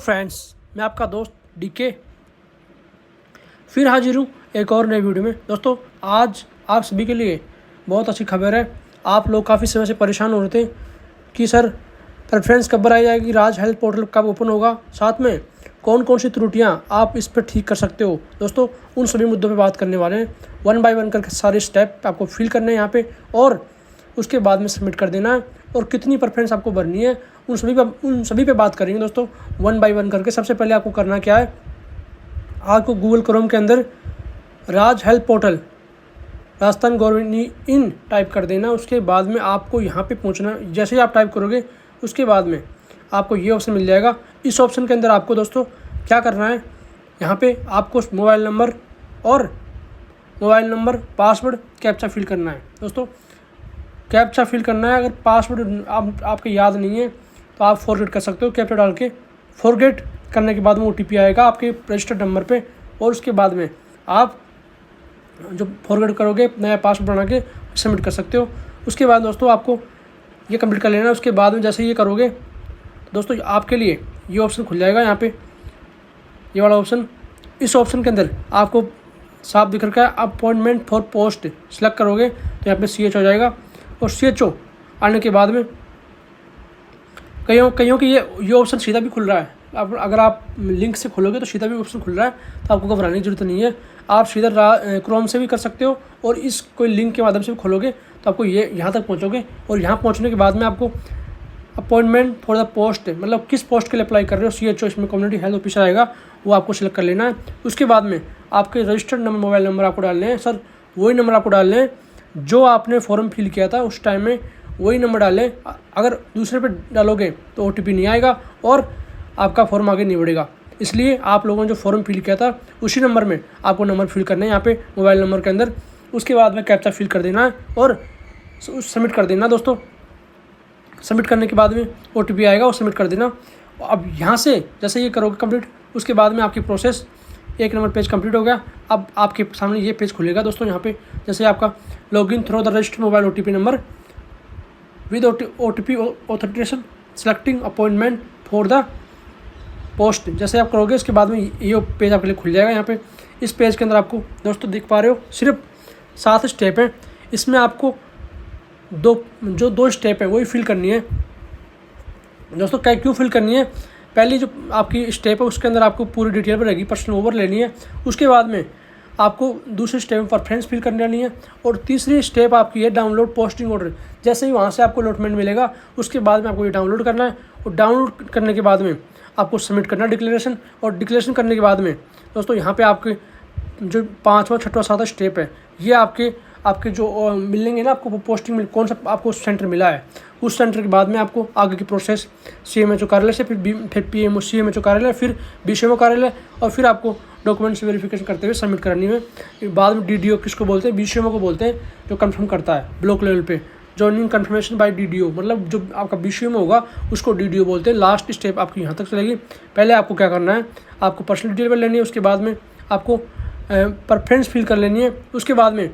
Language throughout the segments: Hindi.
फ्रेंड्स, मैं आपका दोस्त डीके फिर हाजिर हूँ एक और नई वीडियो में। दोस्तों, आज आप सभी के लिए बहुत अच्छी खबर है। आप लोग काफ़ी समय से परेशान हो रहे थे कि सर प्रेफरेंस कब बनाई जाएगी, राज हेल्थ पोर्टल कब ओपन होगा, साथ में कौन कौन सी त्रुटियाँ आप इस पर ठीक कर सकते हो। दोस्तों, उन सभी मुद्दों पे बात करने वाले हैं। 1 बाय 1 करके सारे स्टेप आपको फिल करने हैं यहाँ पे, और उसके बाद में सबमिट कर देना है। और कितनी प्रेफरेंस आपको भरनी है उन सभी पे बात करेंगे। दोस्तों, 1 बाय 1 करके सबसे पहले आपको करना क्या है, आपको गूगल क्रोम के अंदर Raj health portal Rajasthan government in type कर देना। उसके बाद में आपको यहाँ पे पहुँचना। जैसे ही आप टाइप करोगे उसके बाद में आपको ये ऑप्शन मिल जाएगा। इस ऑप्शन के अंदर आपको दोस्तों क्या करना है, यहाँ पे आपको mobile number password captcha fill करना है। दोस्तों, कैप्चा फिल करना है। अगर पासवर्ड आपके याद नहीं है तो आप फॉरगेट कर सकते हो। कैप्चा डाल के फॉरगेट करने के बाद में OTP आएगा आपके रजिस्टर्ड नंबर पे, और उसके बाद में आप जो फॉरगेट करोगे नया पासवर्ड बना के सबमिट कर सकते हो। उसके बाद दोस्तों आपको ये कंप्लीट कर लेना है। उसके बाद में जैसे ये करोगे दोस्तों, आपके लिए ये ऑप्शन खुल जाएगा यहाँ पे, ये वाला ऑप्शन। इस ऑप्शन के अंदर आपको साफ दिख रखा है अपॉइंटमेंट फॉर पोस्ट। सेलेक्ट करोगे तो यहाँ पे CH हो जाएगा, और CHO आने के बाद में कईयों की ये ऑप्शन सीधा भी खुल रहा है। अगर आप लिंक से खोलोगे तो सीधा भी ऑप्शन खुल रहा है, तो आपको घबराने की जरूरत नहीं है। आप सीधा क्रोम से भी कर सकते हो, और इस कोई लिंक के माध्यम से भी खोलोगे तो आपको ये यहाँ तक पहुँचोगे। और यहाँ पहुँचने के बाद में आपको अपॉइंटमेंट फॉर द पोस्ट, मतलब किस पोस्ट के लिए अप्लाई कर रहे हो, CHO इसमें कम्युनिटी हेल्थ ऑफिसर आएगा, वो आपको सिलेक्ट कर लेना है। उसके बाद में आपके रजिस्टर्ड नंबर मोबाइल नंबर आपको डालने हैं। सर, वही नंबर आपको डालने हैं जो आपने फॉर्म फिल किया था उस टाइम में, वही नंबर डालें। अगर दूसरे पे डालोगे तो OTP नहीं आएगा और आपका फॉर्म आगे नहीं बढ़ेगा। इसलिए आप लोगों ने जो फॉर्म फिल किया था उसी नंबर में आपको नंबर फिल करना है यहाँ पे मोबाइल नंबर के अंदर। उसके बाद में कैप्चा फिल कर देना है और सबमिट कर देना। दोस्तों, सबमिट करने के बाद में OTP आएगा और सबमिट कर देना। अब यहाँ से जैसे ये करोगे कंप्लीट, उसके बाद में आपकी प्रोसेस 1 नंबर पेज कंप्लीट हो गया। अब आपके सामने ये पेज खुलेगा। दोस्तों, यहाँ पे जैसे आपका login through the registered mobile OTP number with OTP authentication selecting appointment for the post, जैसे आप करोगे उसके बाद में ये पेज आपके लिए खुल जाएगा। यहाँ पे इस पेज के अंदर आपको दोस्तों दिख पा रहे हो सिर्फ 7 स्टेप हैं। इसमें आपको दो स्टेप है वही फिल करनी है। दोस्तों, क्यों फिल करनी है, पहली जो आपकी स्टेप है उसके अंदर आपको पूरी डिटेल पर रहेगी, पर्सनल ओवर लेनी है। उसके बाद में आपको दूसरे स्टेप में प्रेफरेंस फिल करनी लेनी है, और तीसरी स्टेप आपकी है डाउनलोड पोस्टिंग ऑर्डर। जैसे ही वहाँ से आपको अलॉटमेंट मिलेगा उसके बाद में आपको ये डाउनलोड करना है, और डाउनलोड करने के बाद में आपको सबमिट करना है डिक्लेरेशन। और डिक्लेरेशन करने के बाद में दोस्तों यहाँ पे आपके जो 5वां 6वां 7वां स्टेप है, ये आपके जो मिलेंगे ना, आपको पोस्टिंग मिल कौन सा आपको सेंटर मिला है, उस सेंटर के बाद में आपको आगे की प्रोसेस CMHO कार्यालय से फिर PMO CMHO कार्यालय, फिर BCMO कार्यालय, और फिर आपको डॉक्यूमेंट्स वेरिफिकेशन करते हुए सबमिट करनी है। बाद में DDO किसको बोलते हैं, BCMO को बोलते हैं, जो कंफर्म करता है ब्लॉक लेवल पे। जॉइनिंग कंफर्मेशन बाय DDO, मतलब जो आपका BCMO होगा उसको DDO बोलते हैं। लास्ट स्टेप आपकी यहाँ तक चलेगी। पहले आपको क्या करना है, आपको पर्सनल डिटेल लेनी है, उसके बाद में आपको प्रेफरेंस फिल कर लेनी है, उसके बाद में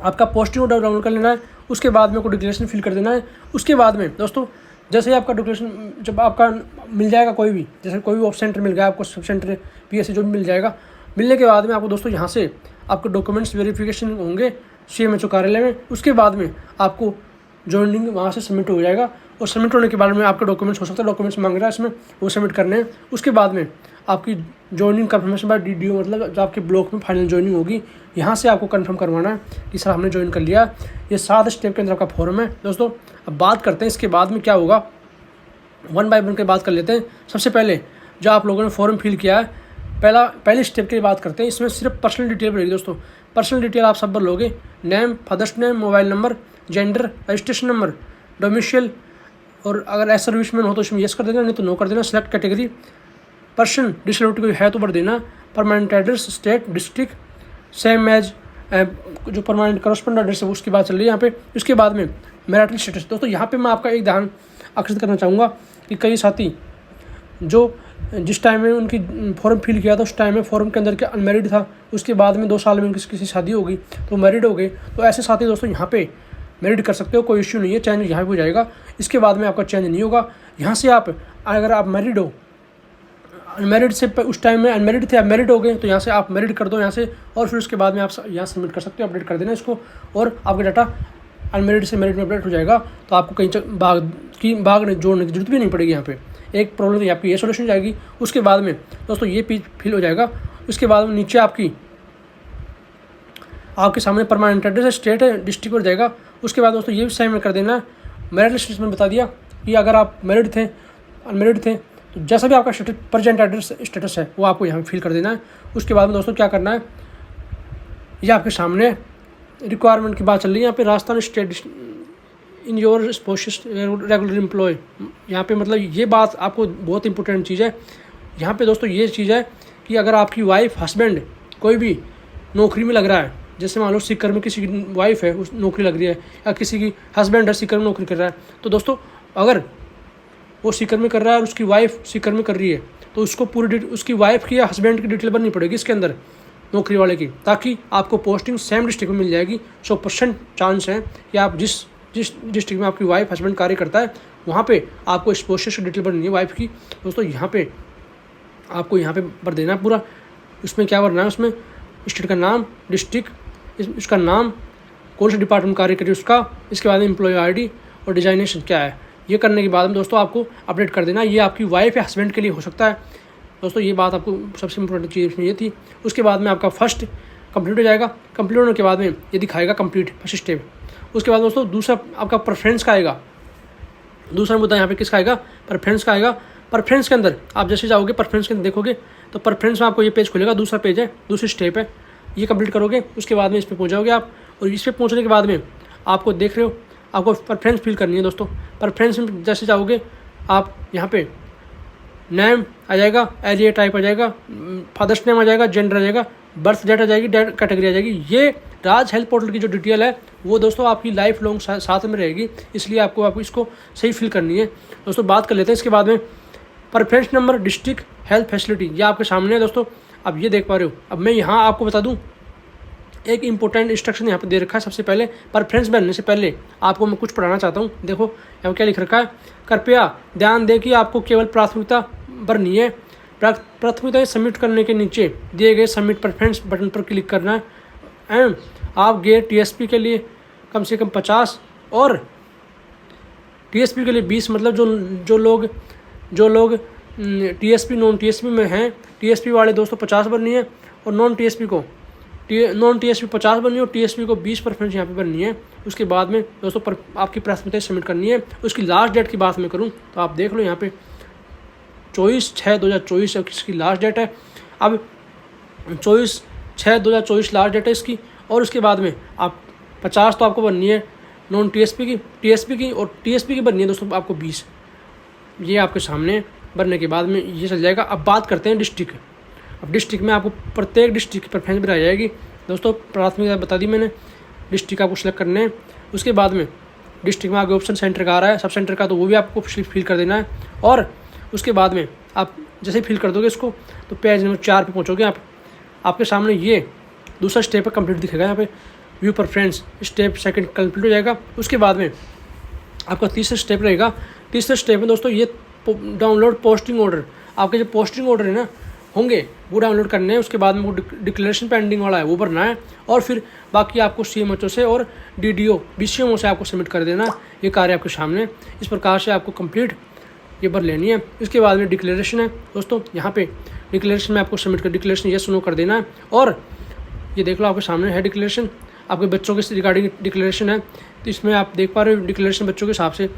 आपका पोस्टिंग ऑर्डर डाउनलोड कर लेना है, उसके बाद में आपको डिक्लेरेशन फिल कर देना है। उसके बाद में दोस्तों जैसे ही आपका डिक्लेरेशन जब आपका मिल जाएगा, कोई भी जैसे कोई भी ऑफ सेंटर मिल गया आपको, सब सेंटर PSC जो भी मिल जाएगा, मिलने के बाद में आपको दोस्तों यहाँ से आपके डॉक्यूमेंट्स वेरिफिकेशन होंगे CMHO कार्यालय में। उसके बाद में आपको जॉइनिंग वहाँ से सबमिट हो जाएगा, और सबमिट होने के बाद में आपके डॉक्यूमेंट्स हो सकते हैं, डॉक्यूमेंट्स मांग रहा है इसमें, वो सबमिट करने हैं। उसके बाद में आपकी जॉइनिंग कंफर्मेशन बाय DDO, मतलब जो आपके ब्लॉक में फाइनल जॉइनिंग होगी, यहाँ से आपको कंफर्म करवाना है कि सर हमने ज्वाइन कर लिया। ये 7 स्टेप के अंदर आपका फॉर्म है। दोस्तों, अब बात करते हैं इसके बाद में क्या होगा, 1 बाय 1 की बात कर लेते हैं। सबसे पहले जो आप लोगों ने फॉर्म फिल किया है, पहले स्टेप की बात करते हैं। इसमें सिर्फ पर्सनल डिटेल रहेगी। दोस्तों, पर्सनल डिटेल आप सब भर लोगे, name, father's name, mobile number, gender, registration number, domicile, और अगर एज सर्विसमैन हो तो इसमें येस कर देना, नहीं तो नो कर देना। सेलेक्ट कैटेगरी, पर्सन डिसेबिलिटी कोई है तो भर देना, permanent address, state, district, same as जो परमानेंट करस्पॉन्ड एड्रेस है उसकी बात चल रही है यहाँ पे। उसके बाद में मैरिटल स्टेटस। दोस्तों, यहाँ पे मैं आपका एक ध्यान आकर्षित करना चाहूँगा कि कई साथी जो जिस टाइम में उनकी फॉर्म फिल किया था उस टाइम में फॉर्म के अंदर के अनमेरिड था, उसके बाद में 2 साल में उनकी किसी शादी हो गई तो मैरिड हो गए, तो ऐसे साथी दोस्तों यहाँ पे मैरिड कर सकते हो, कोई इश्यू नहीं है, चेंज यहाँ पे हो जाएगा। इसके बाद में आपका चेंज नहीं होगा। यहाँ से आप अगर आप मैरिड हो अनमेरिड से उस टाइम में अनमेरिड थे, अब मैरिड हो गए, तो यहाँ से आप मैरिड कर दो यहाँ से, और फिर उसके बाद में आप यहाँ सबमिट कर सकते हो, अपडेट कर देना इसको, और आपका डाटा अनमेरिड से मैरिड में अपडेट हो जाएगा। तो आपको कहीं भाग जोड़ने की जरूरत भी नहीं पड़ेगी। यहाँ पे एक प्रॉब्लम तो आपकी ये सोल्यूशन हो जाएगी। उसके बाद में दोस्तों ये पेज फिल हो जाएगा। उसके बाद में नीचे आपके सामने परमानेंट एड्रेस है, स्टेट है, डिस्ट्रिक्ट हो जाएगा। उसके बाद दोस्तों ये भी साइन कर देना है। मैरिड स्टेटस में बता दिया कि अगर आप मैरिड थे, अनमेरिड थे, तो जैसा भी आपका प्रेजेंट एड्रेस स्टेटस है वो आपको यहाँ फिल कर देना है। उसके बाद में दोस्तों क्या करना है, ये आपके सामने रिक्वायरमेंट की बात चल रही है। यहाँ पे Rajasthan state in your sports regular employ, यहाँ पे मतलब ये बात आपको बहुत इंपॉर्टेंट चीज़ है। यहाँ पे दोस्तों ये चीज़ है कि अगर आपकी वाइफ हस्बैंड कोई भी नौकरी में लग रहा है, जैसे मान लो सीकर में किसी की वाइफ है, उस नौकरी लग रही है, या किसी की हस्बैंड है सीकर में नौकरी कर रहा है, तो दोस्तों अगर वो सीकर में कर रहा है और उसकी वाइफ सीकर में कर रही है, तो उसको पूरी उसकी वाइफ की या हस्बैंड की डिटेल भरनी पड़ेगी इसके अंदर, नौकरी वाले की, ताकि आपको पोस्टिंग सेम डिस्ट्रिक्ट में मिल जाएगी। 100% चांस है कि आप जिस डिस्ट्रिक्ट में आपकी वाइफ हस्बैंड कार्य करता है वहाँ पे आपको इस पोस्ट की डिटेल भरनी है वाइफ की। दोस्तों यहाँ पे आपको यहाँ पे भर देना पूरा। उसमें क्या भरना है, उसमें स्टेट का नाम, डिस्ट्रिक्ट, इसका नाम, कौन सा डिपार्टमेंट कार्य करे उसका, इसके बाद में एम्प्लॉय आईडी और डिजाइनेशन क्या है। ये करने के बाद में दोस्तों आपको अपडेट कर देना। ये आपकी वाइफ या हस्बैंड के लिए हो सकता है। दोस्तों ये बात आपको सबसे इम्पोर्टेंट चीज़ इसमें ये थी। उसके बाद में आपका फर्स्ट कंप्लीट हो जाएगा। कंप्लीट होने के बाद में ये दिखाएगा कंप्लीट फर्स्ट स्टेप। उसके बाद दोस्तों दूसरा आपका प्रेफरेंस का आएगा। दूसरा मुद्दा यहाँ पे किसका आएगा, प्रेफरेंस का आएगा। प्रेफरेंस के अंदर आप जैसे जाओगे, प्रेफरेंस के अंदर देखोगे तो प्रेफरेंस में आपको ये पेज खुलेगा। दूसरा पेज है, दूसरी स्टेप है, ये कंप्लीट करोगे। उसके बाद में इस पर पहुँच जाओगे आप, और इस पर पहुँचने के बाद में आपको देख रहे हो आपको प्रेफरेंस फिल करनी है। दोस्तों प्रेफरेंस में जैसे जाओगे आप, यहाँ पे नेम आ जाएगा, एरिया टाइप आ जाएगा, फादर्स नेम आ जाएगा, जेंडर आ जाएगा, बर्थ डेट आ जाएगी, कैटेगरी आ जाएगी। ये राज हेल्थ पोर्टल की जो डिटेल है वो दोस्तों आपकी लाइफ लॉन्ग साथ में रहेगी, इसलिए आपको इसको सही फिल करनी है। दोस्तों बात कर लेते हैं इसके बाद में preference number, district, health facility, ये आपके सामने है दोस्तों। अब ये देख पा रहे हो। अब मैं यहाँ आपको बता दूँ, एक इंपॉर्टेंट इंस्ट्रक्शन यहाँ पे दे रखा है। सबसे पहले प्रेफरेंस बनने से पहले आपको मैं कुछ पढ़ाना चाहता हूँ। देखो यहाँ क्या लिख रखा है, कृपया ध्यान दें कि आपको केवल प्राथमिकता भरनी है। प्राथमिकता सबमिट करने के नीचे दिए गए सबमिट प्रेफरेंस बटन पर क्लिक करना है। एंड आप गए टीएसपी के लिए कम से कम 50 और टीएसपी के लिए 20, मतलब जो लोग टीएसपी नॉन टीएसपी में हैं, टीएसपी वाले दोस्तों 50 भरनी है, और नॉन टीएसपी 50 भरनी है, और टीएसपी को 20 प्रेफरेंस यहाँ पे भरनी है। उसके बाद में दोस्तों आपकी प्राथमिकता सबमिट करनी है। उसकी लास्ट डेट की बात मैं करूँ तो आप देख लो यहाँ पे 24/6/2024 इसकी लास्ट डेट है। अब 24/6/2024 लास्ट डेट है इसकी। और उसके बाद में आप 50 तो आपको भरनी है नॉन टीएसपी की, और टीएसपी की भरनी है दोस्तों आपको 20। ये आपके सामने भरने के बाद में ये चल जाएगा। अब बात करते हैं डिस्ट्रिक्ट। अब डिस्ट्रिक्ट में आपको प्रत्येक डिस्ट्रिक्ट की प्रेफरेंस भी आ जाएगी। दोस्तों प्राथमिकता बता दी मैंने, डिस्ट्रिक्ट आपको सिलेक्ट करने हैं। उसके बाद में डिस्ट्रिक्ट में आगे ऑप्शन सेंटर का आ रहा है, सब सेंटर का, तो वो भी आपको फिल कर देना है। और उसके बाद में आप जैसे फिल कर दोगे इसको, तो पेज नंबर 4 पे पहुंचोगे आप। आपके सामने ये दूसरा स्टेप है, कंप्लीट दिखेगा यहाँ पे, view preference, step second complete हो जाएगा। उसके बाद में आपका तीसरा स्टेप रहेगा। तीसरे स्टेप में दोस्तों ये डाउनलोड पोस्टिंग ऑर्डर, आपके जो पोस्टिंग ऑर्डर है ना होंगे वो डाउनलोड करने हैं। उसके बाद में वो डिक्लेरेशन पेंडिंग वाला है वो भरना है, और फिर बाकी आपको सीएमएचओ से और डीडीओ बीसीएमओ से आपको सबमिट कर देना। ये कार्य आपके सामने इस प्रकार से आपको कंप्लीट ये भर लेनी है। इसके बाद में डिक्लेरेशन है दोस्तों, यहाँ पे डिक्लेरेशन में आपको सबमिट कर डिक्लेरेशन ये सुनो कर देना है। और ये देख लो आपके सामने है डिक्लेरेशन, आपके बच्चों के रिगार्डिंग डिक्लेरेशन है। तो इसमें आप देख पा रहे हो डिक्लेरेशन बच्चों के हिसाब से,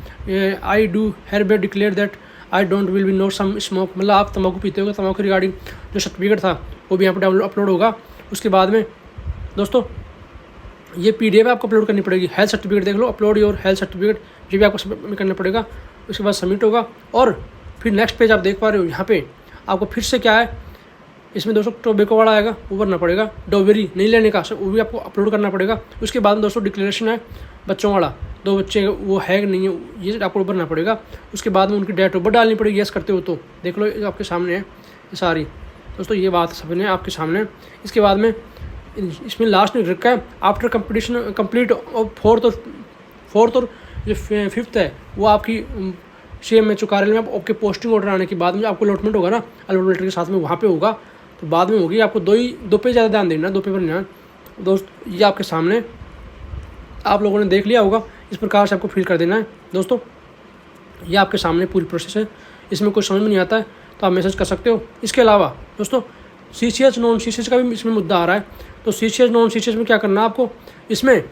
I do hereby declare that I don't will be no some smoke, मतलब आप तंबाकू पीते होगे, तंबाकू रिगार्डिंग जो सर्टिफिकेट था वो भी यहाँ पर अपलोड होगा। उसके बाद में दोस्तों ये PDF आपको अपलोड करनी पड़ेगी। हेल्थ सर्टिफिकेट देख लो, अपलोड योर हेल्थ सर्टिफिकेट, ये भी आपको सबमिट करना पड़ेगा। उसके बाद सबमिट होगा। और फिर नेक्स्ट पेज आप देख पा रहे हो, यहाँ पे आपको फिर से क्या है, इसमें दोस्तों टोबैको वाला आएगा, वो भरना पड़ेगा। डोबेरी नहीं लेने का वो भी आपको अपलोड करना पड़ेगा। उसके बाद में दोस्तों डिक्लेरेशन है बच्चों वाला, 2 बच्चे वो है कि नहीं है, ये आपको भरना पड़ेगा। उसके बाद में उनकी डेट ऑफ बर्थ डालनी पड़ेगी, यस करते हो तो देख लो आपके सामने है ये सारी। दोस्तों ये बात सबने आपके सामने। इसके बाद में इसमें लास्ट में रखा है आफ्टर कंप्लीट ऑफ फोर्थ और जो 5th है वो आपकी सेम में जो कार्यालय में आपके पोस्टिंग ऑर्डर आने के बाद में आपको अलॉटमेंट होगा ना, अलॉटमेंट लेटर के साथ में वहाँ पे होगा, तो बाद में होगी। आपको दो पे ज़्यादा ध्यान देना, 2 पे पर ध्यान। दोस्त ये आपके सामने आप लोगों ने देख लिया होगा, इस प्रकार से आपको फिल कर देना है। दोस्तों ये आपके सामने पूरी प्रोसेस है, इसमें कुछ समझ में नहीं आता है तो आप मैसेज कर सकते हो। इसके अलावा दोस्तों CCH नॉन CCH का भी इसमें मुद्दा आ रहा है। तो CCH नॉन CCH में क्या करना है आपको, इसमें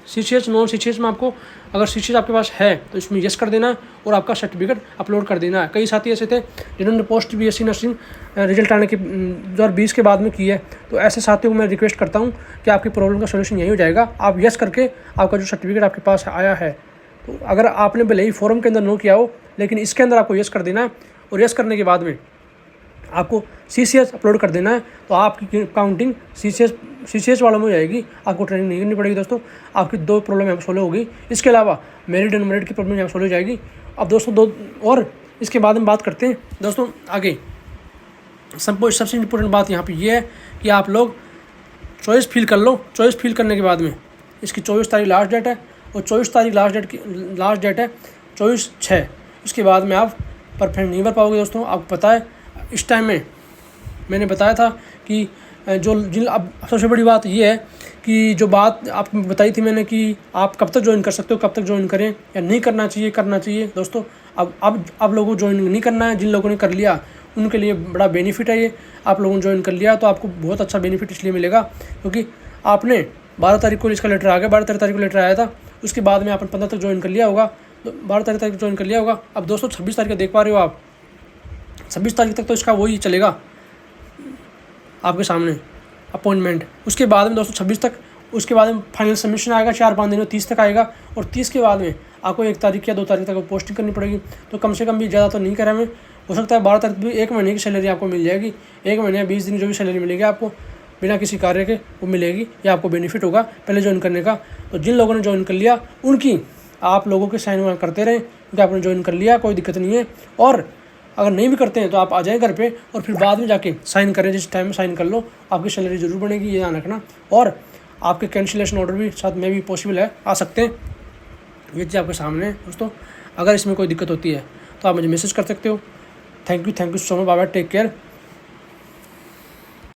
CCH नॉन CCH में आपको अगर CCH आपके पास है तो इसमें यस कर देना है और आपका सर्टिफिकेट अपलोड कर देना है। कई साथी ऐसे थे जिन्होंने पोस्ट BSc नर्सिंग रिजल्ट आने के 2020 के बाद में की है, तो ऐसे साथियों को मैं रिक्वेस्ट करता हूँ कि आपकी प्रॉब्लम का सोल्यूशन यही हो जाएगा। आप यस करके आपका जो सर्टिफिकेट आपके पास आया है, तो अगर आपने भले ही फॉर्म के अंदर नो किया हो, लेकिन इसके अंदर आपको यस कर देना है और यस करने के बाद में आपको CCH अपलोड कर देना है, तो आपकी काउंटिंग CCH वालों में हो जाएगी। आपको ट्रेनिंग नहीं करनी पड़ेगी दोस्तों। आपकी 2 प्रॉब्लम यहाँ पर सोल्व होगी। इसके अलावा मेरिट अनमेरिट की प्रॉब्लम यहाँ सोल्व हो जाएगी। अब दोस्तों 2 और इसके बाद में बात करते हैं दोस्तों आगे। सबसे इम्पोर्टेंट बात यहाँ पे ये है कि आप लोग चॉइस फिल कर लो। चॉइस फिल करने के बाद में इसकी 24 तारीख लास्ट डेट है, और 24 तारीख लास्ट डेट है 24/6। इसके बाद में आप परफेक्ट नहीं भर पाओगे दोस्तों। आपको पता है इस टाइम में मैंने बताया था कि अब सबसे बड़ी बात ये है कि जो बात आपको बताई थी मैंने कि आप कब तक ज्वाइन कर सकते हो, कब तक ज्वाइन करें या नहीं करना चाहिए दोस्तों। अब लोगों को ज्वाइन नहीं करना है। जिन लोगों ने कर लिया उनके लिए बड़ा बेनिफिट है ये। आप लोगों ने ज्वाइन कर लिया तो आपको बहुत अच्छा बेनिफिट इसलिए मिलेगा क्योंकि आपने 12 तारीख को इसका लेटर आ गया, 12 तारीख को लेटर आया था। उसके बाद में आपने 15 तक ज्वाइन कर लिया होगा, तो 12 तारीख ज्वाइन कर लिया होगा। अब दोस्तों 26 तारीख को देख पा रहे हो आप, 26 तारीख तक तो इसका वही चलेगा आपके सामने अपॉइंटमेंट। उसके बाद में दोस्तों 26 तक, उसके बाद में फाइनल सबमिशन आएगा 4-5 दिन में, 30 तक आएगा। और 30 के बाद में आपको 1 तारीख या 2 तारीख तक पोस्टिंग करनी पड़ेगी। तो कम से कम भी ज़्यादा तो नहीं करा मैं, हो सकता है 12 तारीख भी 1 महीने की सैलरी आपको मिल जाएगी। 1 महीने या 20 दिन जो भी सैलरी मिलेगी आपको बिना किसी कार्य के वो मिलेगी, या आपको बेनिफिट होगा पहले ज्वाइन करने का। तो जिन लोगों ने ज्वाइन कर लिया उनकी आप लोगों के साइन वाइन करते रहें क्योंकि आपने ज्वाइन कर लिया, कोई दिक्कत नहीं है। और अगर नहीं भी करते हैं तो आप आ जाएं घर पे और फिर बाद में जाके साइन करें, जिस टाइम में साइन कर लो आपकी सैलरी ज़रूर बढ़ेगी, ये ध्यान रखना। और आपके कैंसिलेशन ऑर्डर भी साथ में भी पॉसिबल है, आ सकते हैं। ये चीज़ आपके सामने है दोस्तों। अगर इसमें कोई दिक्कत होती है तो आप मुझे मैसेज कर सकते हो। Thank you so much, bye bye, take care.